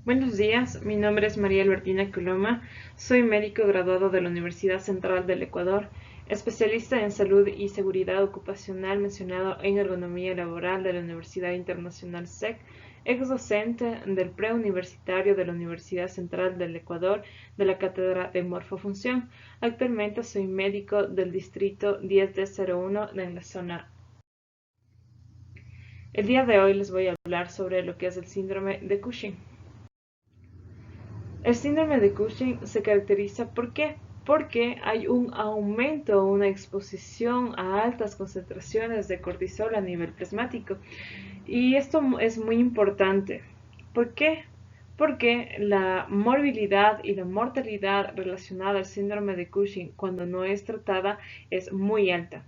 Buenos días, mi nombre es María Albertina Coloma, soy médico graduado de la Universidad Central del Ecuador, especialista en salud y seguridad ocupacional mencionado en ergonomía laboral de la Universidad Internacional SEC, ex docente del preuniversitario de la Universidad Central del Ecuador de la Cátedra de Morfofunción. Actualmente soy médico del distrito 10D01 en la zona. El día de hoy les voy a hablar sobre lo que es el síndrome de Cushing. El síndrome de Cushing se caracteriza ¿por qué? Porque hay un aumento o una exposición a altas concentraciones de cortisol a nivel plasmático. Y esto es muy importante. ¿Por qué? Porque la morbilidad y la mortalidad relacionada al síndrome de Cushing cuando no es tratada es muy alta.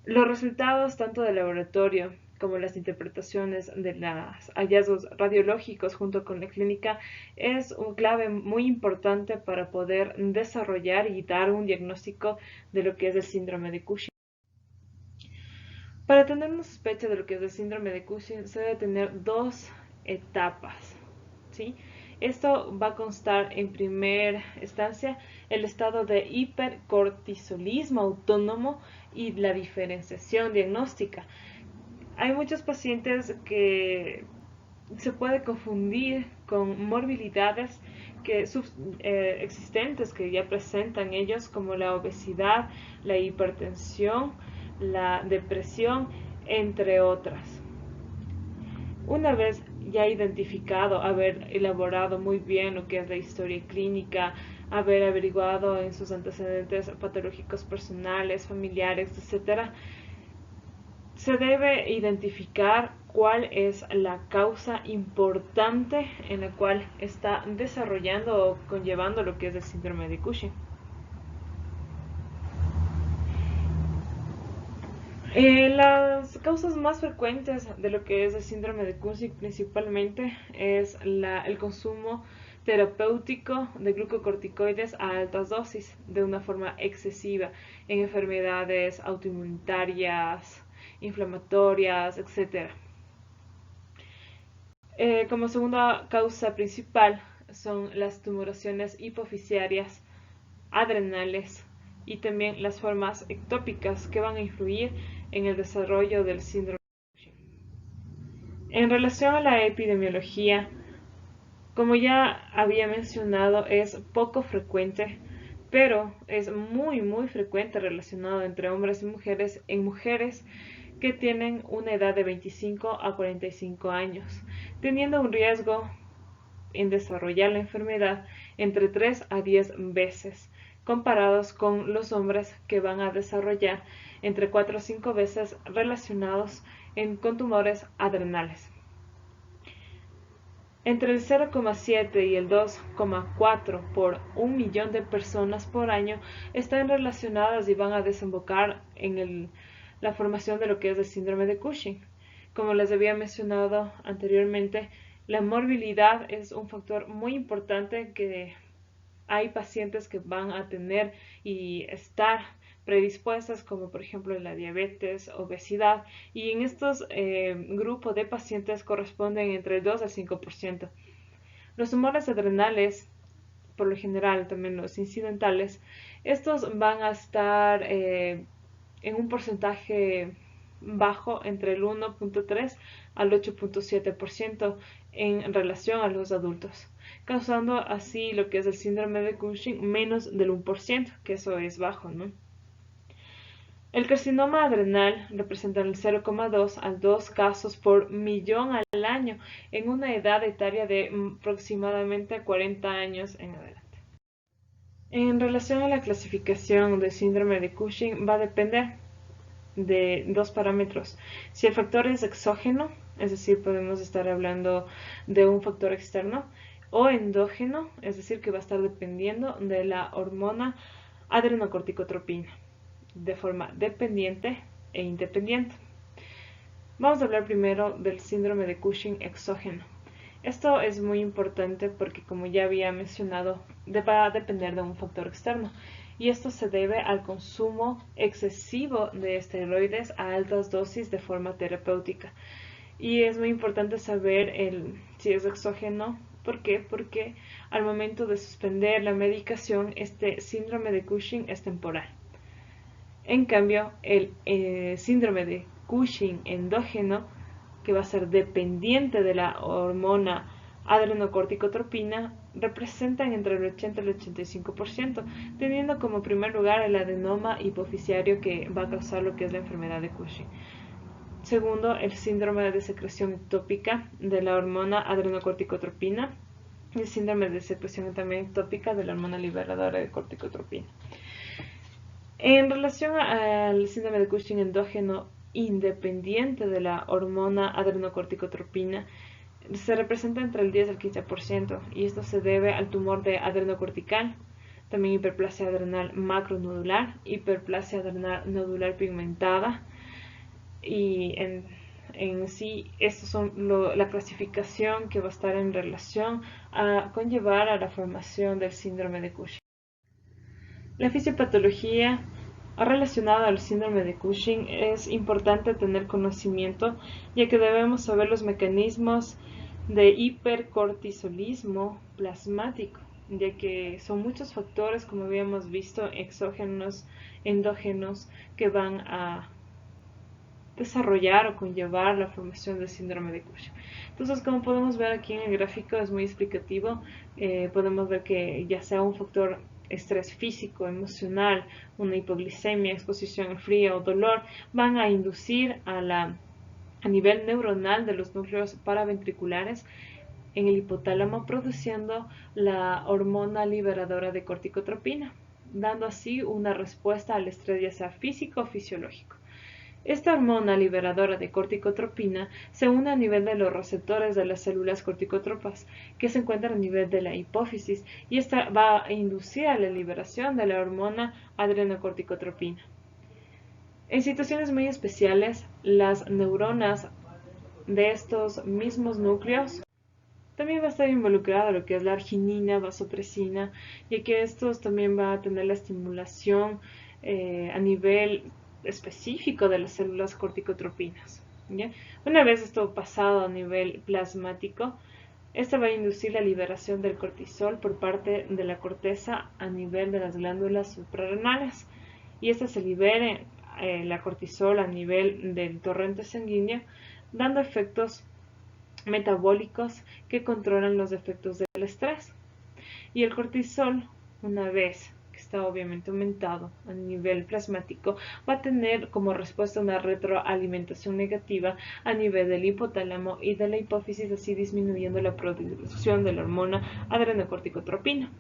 Los resultados tanto del laboratorio como las interpretaciones de los hallazgos radiológicos junto con la clínica es un clave muy importante para poder desarrollar y dar un diagnóstico de lo que es el síndrome de Cushing. Para tener una sospecha de lo que es el síndrome de Cushing se debe tener dos etapas, ¿sí? Esto va a constar en primera instancia el estado de hipercortisolismo autónomo y la diferenciación diagnóstica. Hay muchos pacientes que se puede confundir con morbilidades existentes que ya presentan ellos como la obesidad, la hipertensión, la depresión, entre otras. Una vez ya identificado, haber elaborado muy bien lo que es la historia clínica, haber averiguado en sus antecedentes patológicos personales, familiares, etc., se debe identificar cuál es la causa importante en la cual está desarrollando o conllevando lo que es el síndrome de Cushing. Las causas más frecuentes de lo que es el síndrome de Cushing principalmente es el consumo terapéutico de glucocorticoides a altas dosis de una forma excesiva en enfermedades autoinmunitarias, inflamatorias, etc. Como segunda causa principal son las tumoraciones hipofisiarias, adrenales y también las formas ectópicas que van a influir en el desarrollo del síndrome. En relación a la epidemiología, como ya había mencionado, es poco frecuente, pero es muy frecuente relacionado entre hombres y mujeres en mujeres que tienen una edad de 25 a 45 años, teniendo un riesgo en desarrollar la enfermedad entre 3 a 10 veces, comparados con los hombres que van a desarrollar entre 4 a 5 veces relacionados con tumores adrenales. Entre el 0,7 y el 2,4 por 1 millón de personas por año están relacionadas y van a desembocar en la formación de lo que es el síndrome de Cushing. Como les había mencionado anteriormente, la morbilidad es un factor muy importante que hay pacientes que van a tener y estar predispuestas, como por ejemplo la diabetes, obesidad, y en estos grupos de pacientes corresponden entre el 2 al 5%. Los tumores adrenales, por lo general también los incidentales, estos van a estar en un porcentaje bajo entre el 1,3 al 8,7% en relación a los adultos, causando así lo que es el síndrome de Cushing menos del 1%, que eso es bajo, ¿no? El carcinoma adrenal representa el 0,2 a 2 casos por millón al año en una edad etaria de aproximadamente 40 años en adelante. En relación a la clasificación del síndrome de Cushing va a depender de dos parámetros. Si el factor es exógeno, es decir, podemos estar hablando de un factor externo, o endógeno, es decir, que va a estar dependiendo de la hormona adrenocorticotropina, de forma dependiente e independiente. Vamos a hablar primero del síndrome de Cushing exógeno. Esto es muy importante porque, como ya había mencionado, va a depender de un factor externo, y esto se debe al consumo excesivo de esteroides a altas dosis de forma terapéutica. Y es muy importante saber si es exógeno ¿Por qué? Porque al momento de suspender la medicación, este síndrome de Cushing es temporal. En cambio, el síndrome de Cushing endógeno, que va a ser dependiente de la hormona adrenocorticotropina, representan entre el 80 y el 85%, teniendo como primer lugar el adenoma hipoficiario que va a causar lo que es la enfermedad de Cushing. Segundo, el síndrome de secreción ectópica de la hormona adrenocorticotropina y el síndrome de secreción también ectópica de la hormona liberadora de corticotropina. En relación al síndrome de Cushing endógeno independiente de la hormona adrenocorticotropina, se representa entre el 10 y el 15%, y esto se debe al tumor de adrenocortical, también hiperplasia adrenal macronodular, hiperplasia adrenal nodular pigmentada, y en sí, estos son la clasificación que va a estar en relación a conllevar a la formación del síndrome de Cushing. La fisiopatología relacionada al síndrome de Cushing es importante tener conocimiento, ya que debemos saber los mecanismos de hipercortisolismo plasmático, ya que son muchos factores, como habíamos visto, exógenos, endógenos, que van a desarrollar o conllevar la formación del síndrome de Cushing. Entonces, como podemos ver aquí en el gráfico, es muy explicativo. Podemos ver que ya sea un factor estrés físico, emocional, una hipoglicemia, exposición al frío o dolor, van a inducir a nivel neuronal de los núcleos paraventriculares en el hipotálamo, produciendo la hormona liberadora de corticotropina, dando así una respuesta al estrés ya sea físico o fisiológico. Esta hormona liberadora de corticotropina se une a nivel de los receptores de las células corticotropas, que se encuentran a nivel de la hipófisis, y esta va a inducir a la liberación de la hormona adrenocorticotropina. En situaciones muy especiales, las neuronas de estos mismos núcleos también va a estar involucrada lo que es la arginina, vasopresina, ya que estos también va a tener la estimulación a nivel específico de las células corticotropinas. ¿Ya? Una vez esto pasado a nivel plasmático, esta va a inducir la liberación del cortisol por parte de la corteza a nivel de las glándulas suprarrenales, y esta se libere la cortisol a nivel del torrente sanguíneo, dando efectos metabólicos que controlan los efectos del estrés. Y el cortisol, una vez que está obviamente aumentado a nivel plasmático, va a tener como respuesta una retroalimentación negativa a nivel del hipotálamo y de la hipófisis, así disminuyendo la producción de la hormona adrenocorticotropina.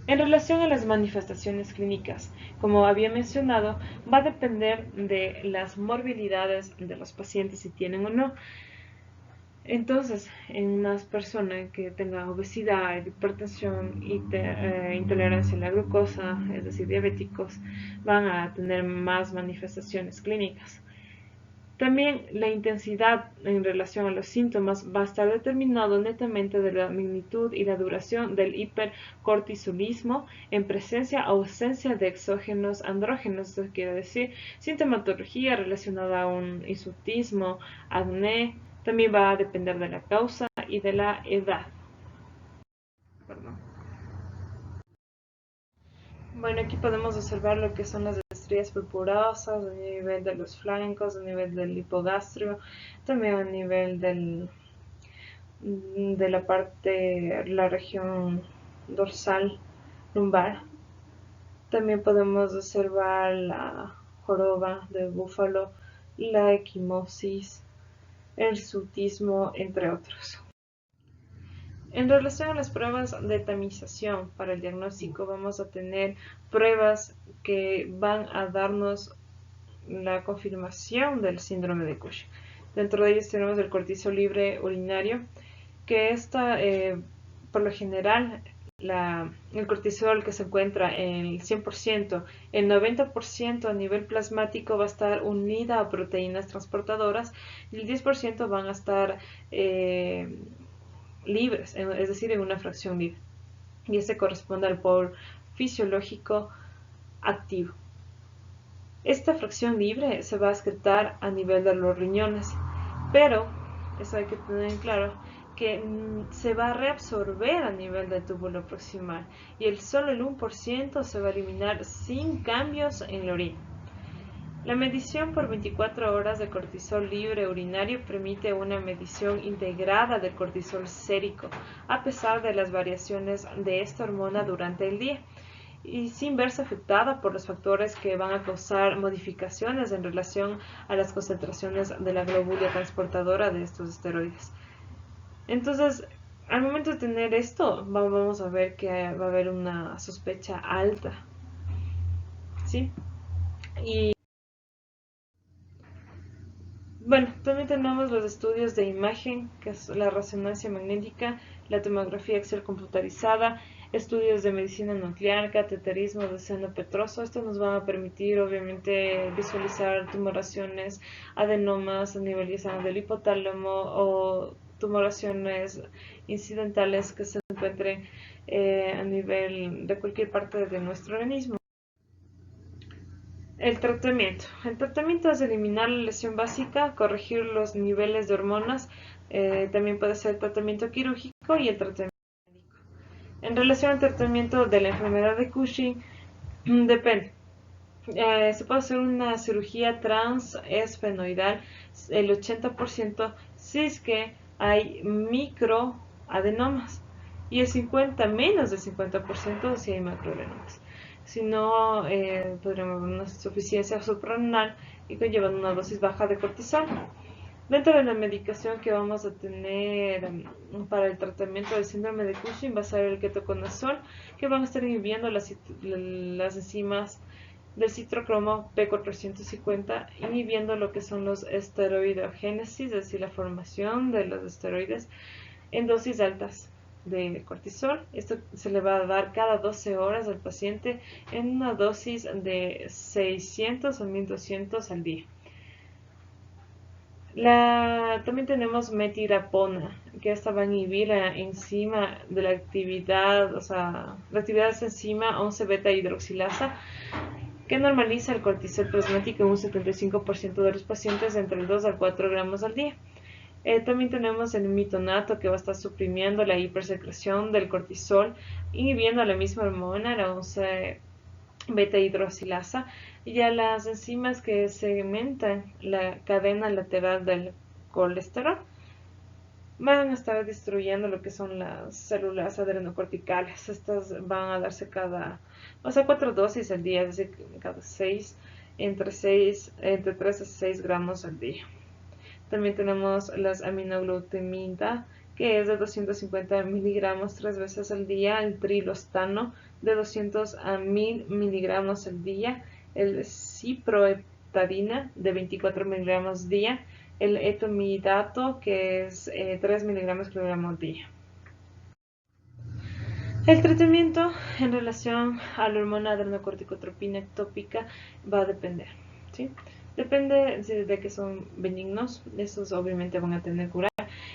En relación a las manifestaciones clínicas, como había mencionado, va a depender de las morbilidades de los pacientes, si tienen o no. Entonces, en una persona que tenga obesidad, hipertensión y intolerancia a la glucosa, es decir, diabéticos, van a tener más manifestaciones clínicas. También la intensidad en relación a los síntomas va a estar determinado netamente de la magnitud y la duración del hipercortisolismo en presencia o ausencia de exógenos andrógenos, esto quiere decir sintomatología relacionada a un hirsutismo, acné. También va a depender de la causa y de la edad. Perdón. Bueno, aquí podemos observar lo que son las estrías purpurosas a nivel de los flancos, a nivel del hipogastrio, también a nivel de la parte, la región dorsal lumbar. También podemos observar la joroba de búfalo, la equimosis, el hirsutismo, entre otros. En relación a las pruebas de tamización para el diagnóstico, vamos a tener pruebas que van a darnos la confirmación del síndrome de Cushing. Dentro de ellos tenemos el cortisol libre urinario, que por lo general, el cortisol que se encuentra en el 100%, el 90% a nivel plasmático va a estar unida a proteínas transportadoras y el 10% van a estar libres, es decir, en una fracción libre. Y este corresponde al pol fisiológico activo. Esta fracción libre se va a excretar a nivel de los riñones, pero eso hay que tener en claro, que se va a reabsorber a nivel del túbulo proximal y solo el 1% se va a eliminar sin cambios en la orina. La medición por 24 horas de cortisol libre urinario permite una medición integrada del cortisol sérico, a pesar de las variaciones de esta hormona durante el día, y sin verse afectada por los factores que van a causar modificaciones en relación a las concentraciones de la globulia transportadora de estos esteroides. Entonces, al momento de tener esto, vamos a ver que va a haber una sospecha alta, ¿sí? Y bueno, también tenemos los estudios de imagen, que es la resonancia magnética, la tomografía axial computarizada, estudios de medicina nuclear, cateterismo de seno petroso. Esto nos va a permitir, obviamente, visualizar tumoraciones, adenomas a nivel del hipotálamo o tumoraciones incidentales que se encuentren a nivel de cualquier parte de nuestro organismo. El tratamiento. El tratamiento es eliminar la lesión básica, corregir los niveles de hormonas, también puede ser el tratamiento quirúrgico y el tratamiento médico. En relación al tratamiento de la enfermedad de Cushing, depende. Se puede hacer una cirugía transesfenoidal el 80% si es que hay microadenomas y el 50, menos del 50% si hay macroadenomas. Si no, podríamos haber una insuficiencia suprarrenal y conllevando una dosis baja de cortisol. Dentro de la medicación que vamos a tener para el tratamiento del síndrome de Cushing va a ser el ketoconazol, que van a estar inhibiendo las enzimas del citrocromo P450, inhibiendo lo que son los esteroidogénesis, es decir, la formación de los esteroides en dosis altas de cortisol. Esto se le va a dar cada 12 horas al paciente en una dosis de 600 o 1200 al día. También tenemos metirapona, que esta va a inhibir la enzima de la actividad, o sea, la actividad de esta enzima 11-beta hidroxilasa, que normaliza el cortisol plasmático en un 75% de los pacientes entre 2 a 4 gramos al día. También tenemos el mitonato, que va a estar suprimiendo la hipersecreción del cortisol, inhibiendo la misma hormona, la 11-beta hidroxilasa, y a las enzimas que segmentan la cadena lateral del colesterol van a estar destruyendo lo que son las células adrenocorticales. Estas van a darse o sea, 4 dosis al día, es decir, cada 6, entre 3 a 6 gramos al día. También tenemos las aminoglutamida, que es de 250 miligramos 3 veces al día, el trilostano de 200 a 1000 miligramos al día, el ciproheptadina de 24 miligramos al día, el etomidato, que es 3 miligramos por gramo al día. El tratamiento en relación a la hormona adrenocorticotropina ectópica va a depender, ¿sí? Depende de que son benignos, esos obviamente van a tener cura,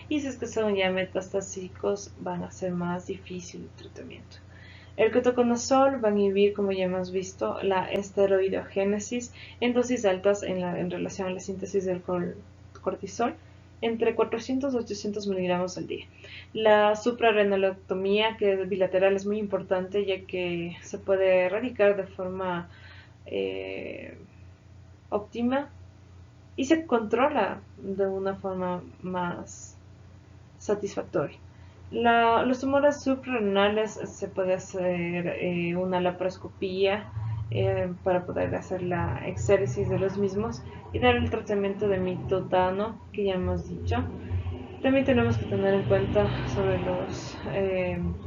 y si es que son ya metastásicos van a ser más difícil el tratamiento. El ketoconazol va a inhibir, como ya hemos visto, la esteroidogénesis en dosis altas en relación a la síntesis del cortisol, entre 400 y 800 miligramos al día. La suprarrenalotomía, que es bilateral, es muy importante ya que se puede erradicar de forma óptima y se controla de una forma más satisfactoria. Los tumores suprarrenales se puede hacer una laparoscopía para poder hacer la exéresis de los mismos y dar el tratamiento de mitotano que ya hemos dicho. También tenemos que tener en cuenta sobre los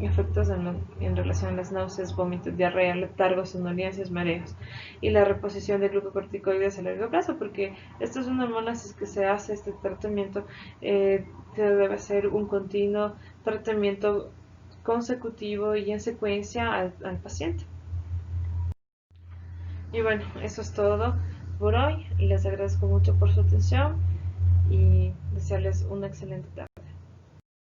efectos en relación a las náuseas, vómitos, diarrea, letargos, somnolencias, mareos y la reposición de glucocorticoides a largo plazo, porque esto es una hormona, si es que se hace este tratamiento, se debe hacer un continuo tratamiento consecutivo y en secuencia al paciente. Y bueno, eso es todo por hoy. Les agradezco mucho por su atención y desearles una excelente tarde.